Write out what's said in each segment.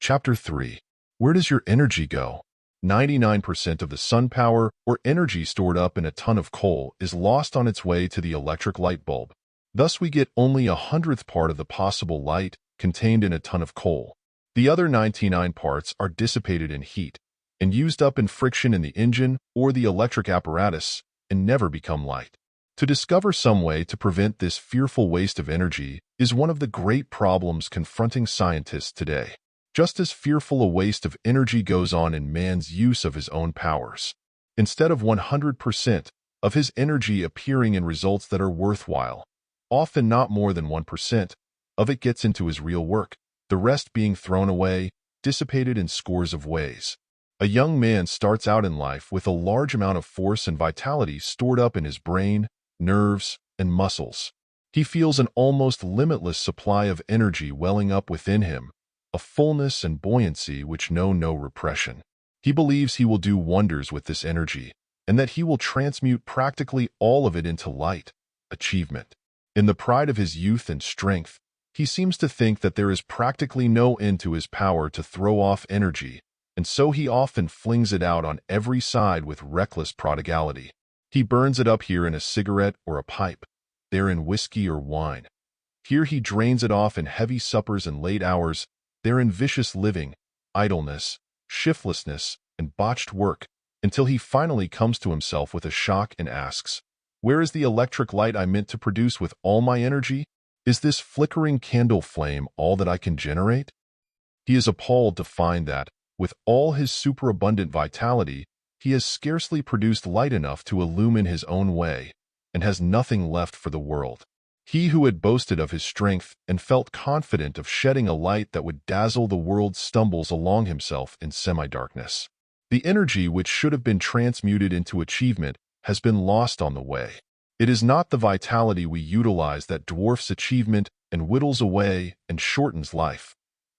Chapter 3. Where does your energy go? 99% of the sun power or energy stored up in a ton of coal is lost on its way to the electric light bulb. Thus, we get only a hundredth part of the possible light contained in a ton of coal. The other 99 parts are dissipated in heat and used up in friction in the engine or the electric apparatus and never become light. To discover some way to prevent this fearful waste of energy is one of the great problems confronting scientists today. Just as fearful a waste of energy goes on in man's use of his own powers. Instead of 100% of his energy appearing in results that are worthwhile, often not more than 1% of it gets into his real work, the rest being thrown away, dissipated in scores of ways. A young man starts out in life with a large amount of force and vitality stored up in his brain, nerves, and muscles. He feels an almost limitless supply of energy welling up within him, a fullness and buoyancy which know no repression. He believes he will do wonders with this energy, and that he will transmute practically all of it into light, achievement. In the pride of his youth and strength, he seems to think that there is practically no end to his power to throw off energy, and so he often flings it out on every side with reckless prodigality. He burns it up here in a cigarette or a pipe, there in whiskey or wine. Here he drains it off in heavy suppers and late hours, there in vicious living, idleness, shiftlessness, and botched work, until he finally comes to himself with a shock and asks, "Where is the electric light I meant to produce with all my energy? Is this flickering candle flame all that I can generate?" He is appalled to find that, with all his superabundant vitality, he has scarcely produced light enough to illumine his own way, and has nothing left for the world. He who had boasted of his strength and felt confident of shedding a light that would dazzle the world stumbles along himself in semi-darkness. The energy which should have been transmuted into achievement has been lost on the way. It is not the vitality we utilize that dwarfs achievement and whittles away and shortens life.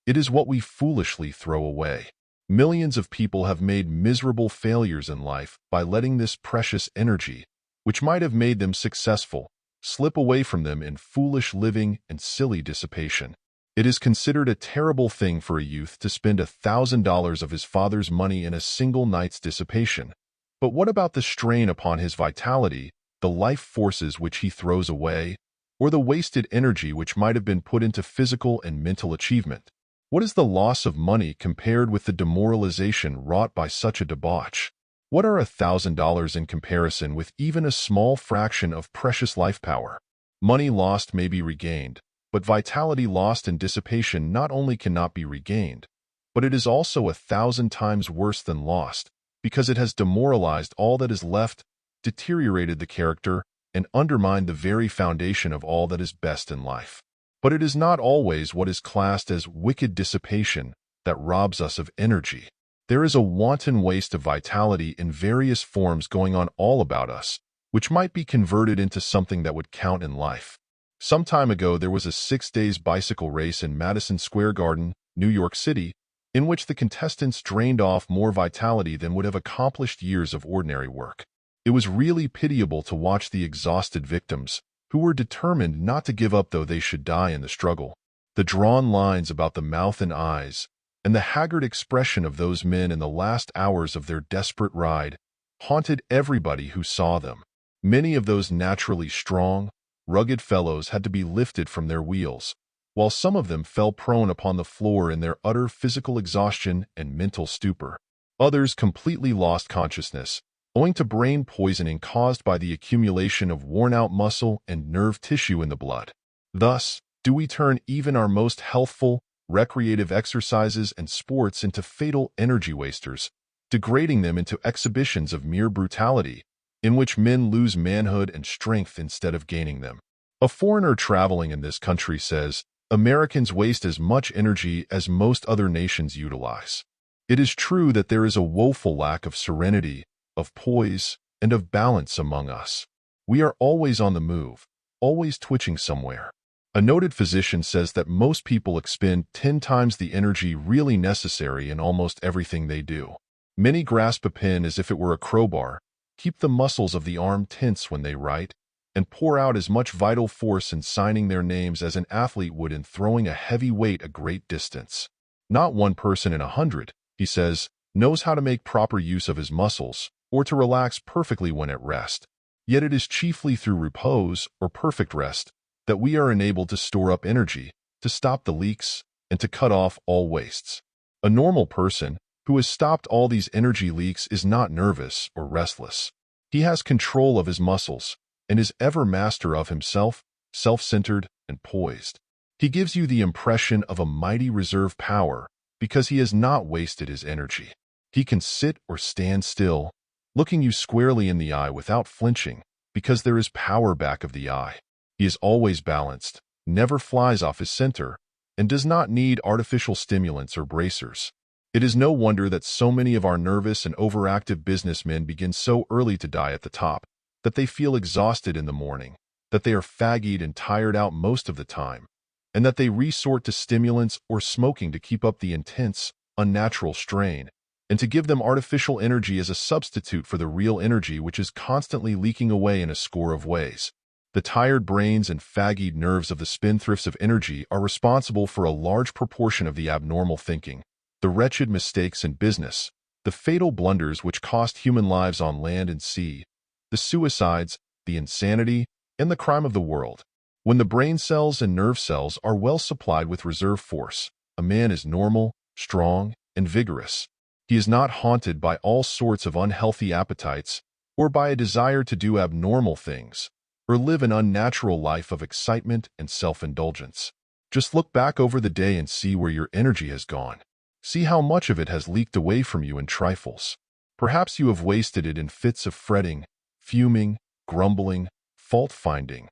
It is what we foolishly throw away. Millions of people have made miserable failures in life by letting this precious energy, which might have made them successful, slip away from them in foolish living and silly dissipation. It is considered a terrible thing for a youth to spend $1,000 of his father's money in a single night's dissipation. But what about the strain upon his vitality, the life forces which he throws away, or the wasted energy which might have been put into physical and mental achievement? What is the loss of money compared with the demoralization wrought by such a debauch? What are $1,000 in comparison with even a small fraction of precious life power? Money lost may be regained, but vitality lost in dissipation not only cannot be regained, but it is also 1,000 times worse than lost, because it has demoralized all that is left, deteriorated the character, and undermined the very foundation of all that is best in life. But it is not always what is classed as wicked dissipation that robs us of energy. There is a wanton waste of vitality in various forms going on all about us, which might be converted into something that would count in life. Some time ago, there was a 6-day bicycle race in Madison Square Garden, New York City, in which the contestants drained off more vitality than would have accomplished years of ordinary work. It was really pitiable to watch the exhausted victims, who were determined not to give up though they should die in the struggle. The drawn lines about the mouth and eyes, and the haggard expression of those men in the last hours of their desperate ride, haunted everybody who saw them. Many of those naturally strong, rugged fellows had to be lifted from their wheels, while some of them fell prone upon the floor in their utter physical exhaustion and mental stupor. Others completely lost consciousness, owing to brain poisoning caused by the accumulation of worn-out muscle and nerve tissue in the blood. Thus, do we turn even our most healthful, recreative exercises and sports into fatal energy wasters, degrading them into exhibitions of mere brutality, in which men lose manhood and strength instead of gaining them. A foreigner traveling in this country says, "Americans waste as much energy as most other nations utilize." It is true that there is a woeful lack of serenity, of poise, and of balance among us. We are always on the move, always twitching somewhere. A noted physician says that most people expend 10 times the energy really necessary in almost everything they do. Many grasp a pen as if it were a crowbar, keep the muscles of the arm tense when they write, and pour out as much vital force in signing their names as an athlete would in throwing a heavy weight a great distance. Not one person in 100, he says, knows how to make proper use of his muscles or to relax perfectly when at rest. Yet it is chiefly through repose or perfect rest that we are enabled to store up energy, to stop the leaks, and to cut off all wastes. A normal person who has stopped all these energy leaks is not nervous or restless. He has control of his muscles and is ever master of himself, self-centered and poised. He gives you the impression of a mighty reserve power because he has not wasted his energy. He can sit or stand still, looking you squarely in the eye without flinching because there is power back of the eye. He is always balanced, never flies off his center, and does not need artificial stimulants or bracers. It is no wonder that so many of our nervous and overactive businessmen begin so early to die at the top, that they feel exhausted in the morning, that they are faggied and tired out most of the time, and that they resort to stimulants or smoking to keep up the intense, unnatural strain, and to give them artificial energy as a substitute for the real energy which is constantly leaking away in a score of ways. The tired brains and faggied nerves of the spendthrifts of energy are responsible for a large proportion of the abnormal thinking, the wretched mistakes in business, the fatal blunders which cost human lives on land and sea, the suicides, the insanity, and the crime of the world. When the brain cells and nerve cells are well supplied with reserve force, a man is normal, strong, and vigorous. He is not haunted by all sorts of unhealthy appetites or by a desire to do abnormal things or live an unnatural life of excitement and self-indulgence. Just look back over the day and see where your energy has gone. See how much of it has leaked away from you in trifles. Perhaps you have wasted it in fits of fretting, fuming, grumbling, fault-finding,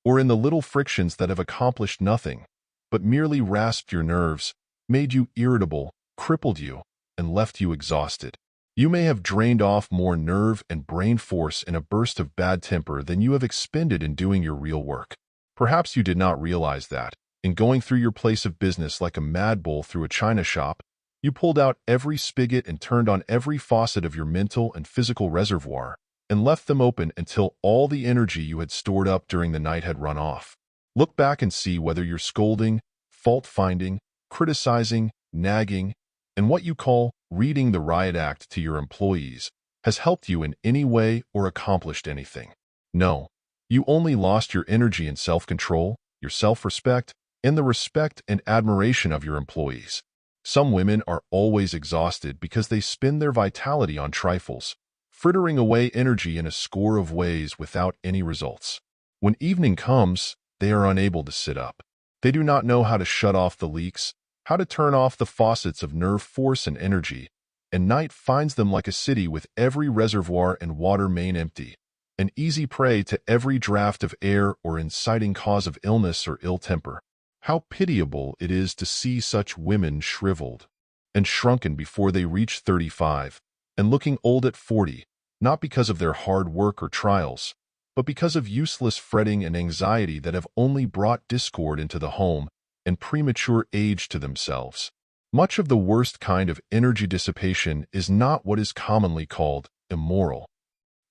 or in the little frictions that have accomplished nothing, but merely rasped your nerves, made you irritable, crippled you, and left you exhausted. You may have drained off more nerve and brain force in a burst of bad temper than you have expended in doing your real work. Perhaps you did not realize that, in going through your place of business like a mad bull through a china shop, you pulled out every spigot and turned on every faucet of your mental and physical reservoir, and left them open until all the energy you had stored up during the night had run off. Look back and see whether your scolding, fault-finding, criticizing, nagging, and what you call reading the riot act to your employees has helped you in any way or accomplished anything. No, you only lost your energy and self-control, your self-respect, and the respect and admiration of your employees. Some women are always exhausted because they spend their vitality on trifles, frittering away energy in a score of ways without any results. When evening comes, they are unable to sit up. They do not know how to shut off the leaks, how to turn off the faucets of nerve force and energy, and night finds them like a city with every reservoir and water main empty, an easy prey to every draught of air or inciting cause of illness or ill temper. How pitiable it is to see such women shriveled and shrunken before they reach 35, and looking old at 40, not because of their hard work or trials, but because of useless fretting and anxiety that have only brought discord into the home and premature age to themselves. Much of the worst kind of energy dissipation is not what is commonly called immoral.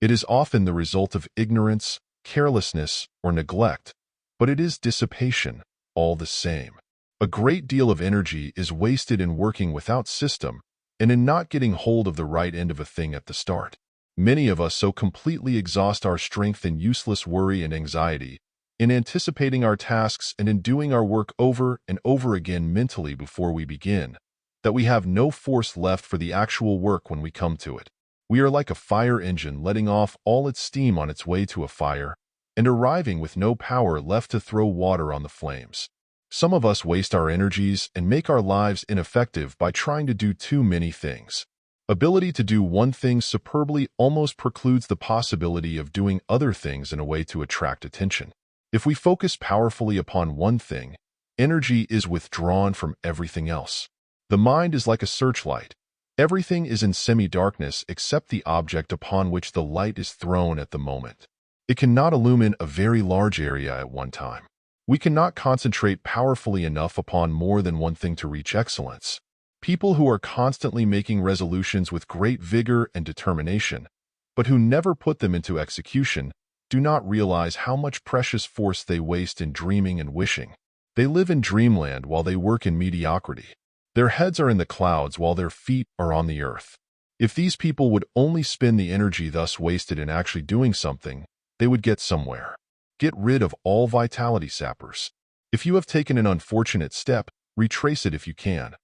It is often the result of ignorance, carelessness, or neglect, but it is dissipation all the same. A great deal of energy is wasted in working without system and in not getting hold of the right end of a thing at the start. Many of us so completely exhaust our strength in useless worry and anxiety, in anticipating our tasks and in doing our work over and over again mentally before we begin, that we have no force left for the actual work when we come to it. We are like a fire engine letting off all its steam on its way to a fire, and arriving with no power left to throw water on the flames. Some of us waste our energies and make our lives ineffective by trying to do too many things. Ability to do one thing superbly almost precludes the possibility of doing other things in a way to attract attention. If we focus powerfully upon one thing, energy is withdrawn from everything else. The mind is like a searchlight. Everything is in semi-darkness except the object upon which the light is thrown at the moment. It cannot illumine a very large area at one time. We cannot concentrate powerfully enough upon more than one thing to reach excellence. People who are constantly making resolutions with great vigor and determination, but who never put them into execution, do not realize how much precious force they waste in dreaming and wishing. They live in dreamland while they work in mediocrity. Their heads are in the clouds while their feet are on the earth. If these people would only spend the energy thus wasted in actually doing something, they would get somewhere. Get rid of all vitality sappers. If you have taken an unfortunate step, retrace it if you can.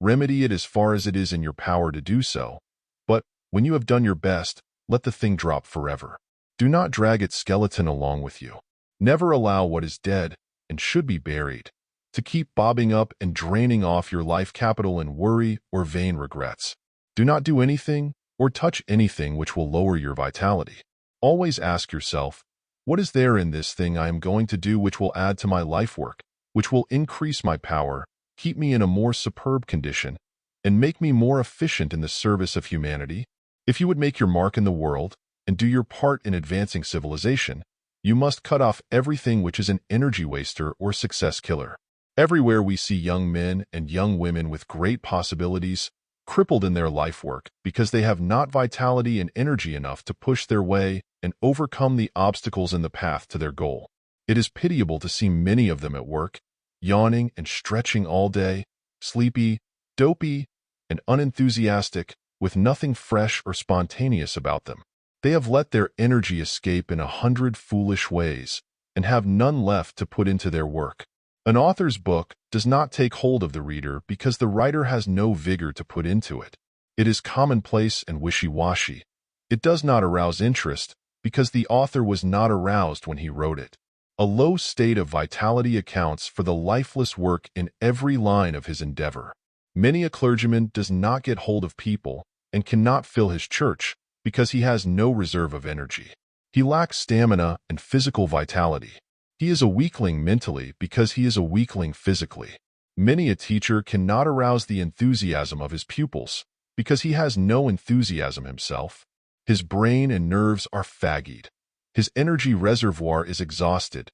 Remedy it as far as it is in your power to do so. But when you have done your best, let the thing drop forever. Do not drag its skeleton along with you. Never allow what is dead and should be buried to keep bobbing up and draining off your life capital in worry or vain regrets. Do not do anything or touch anything which will lower your vitality. Always ask yourself, what is there in this thing I am going to do which will add to my life work, which will increase my power, keep me in a more superb condition, and make me more efficient in the service of humanity? If you would make your mark in the world and do your part in advancing civilization, you must cut off everything which is an energy waster or success killer. Everywhere we see young men and young women with great possibilities, crippled in their life work because they have not vitality and energy enough to push their way and overcome the obstacles in the path to their goal. It is pitiable to see many of them at work, yawning and stretching all day, sleepy, dopey, and unenthusiastic, with nothing fresh or spontaneous about them. They have let their energy escape in 100 foolish ways and have none left to put into their work. An author's book does not take hold of the reader because the writer has no vigor to put into it. It is commonplace and wishy-washy. It does not arouse interest because the author was not aroused when he wrote it. A low state of vitality accounts for the lifeless work in every line of his endeavor. Many a clergyman does not get hold of people and cannot fill his church because he has no reserve of energy. He lacks stamina and physical vitality. He is a weakling mentally because he is a weakling physically. Many a teacher cannot arouse the enthusiasm of his pupils because he has no enthusiasm himself. His brain and nerves are faggied. His energy reservoir is exhausted.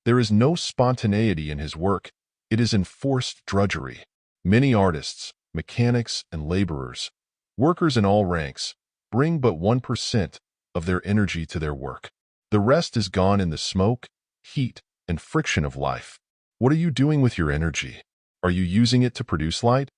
There is no spontaneity in his work. It is enforced drudgery. Many artists, mechanics, and laborers, workers in all ranks, bring but 1% of their energy to their work. The rest is gone in the smoke, heat, and friction of life. What are you doing with your energy? Are you using it to produce light,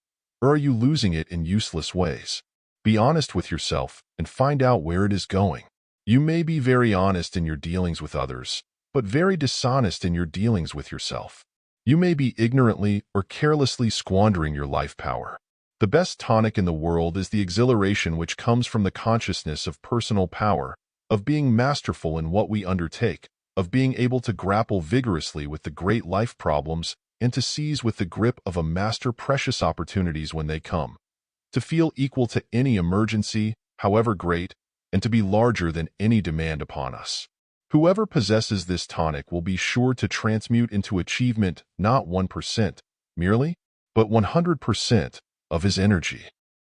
or are you losing it in useless ways? Be honest with yourself and find out where it is going. You may be very honest in your dealings with others, but very dishonest in your dealings with yourself. You may be ignorantly or carelessly squandering your life power. The best tonic in the world is the exhilaration which comes from the consciousness of personal power, of being masterful in what we undertake, of being able to grapple vigorously with the great life problems and to seize with the grip of a master precious opportunities when they come, to feel equal to any emergency, however great, and to be larger than any demand upon us. Whoever possesses this tonic will be sure to transmute into achievement not 1% merely, but 100% of his energy.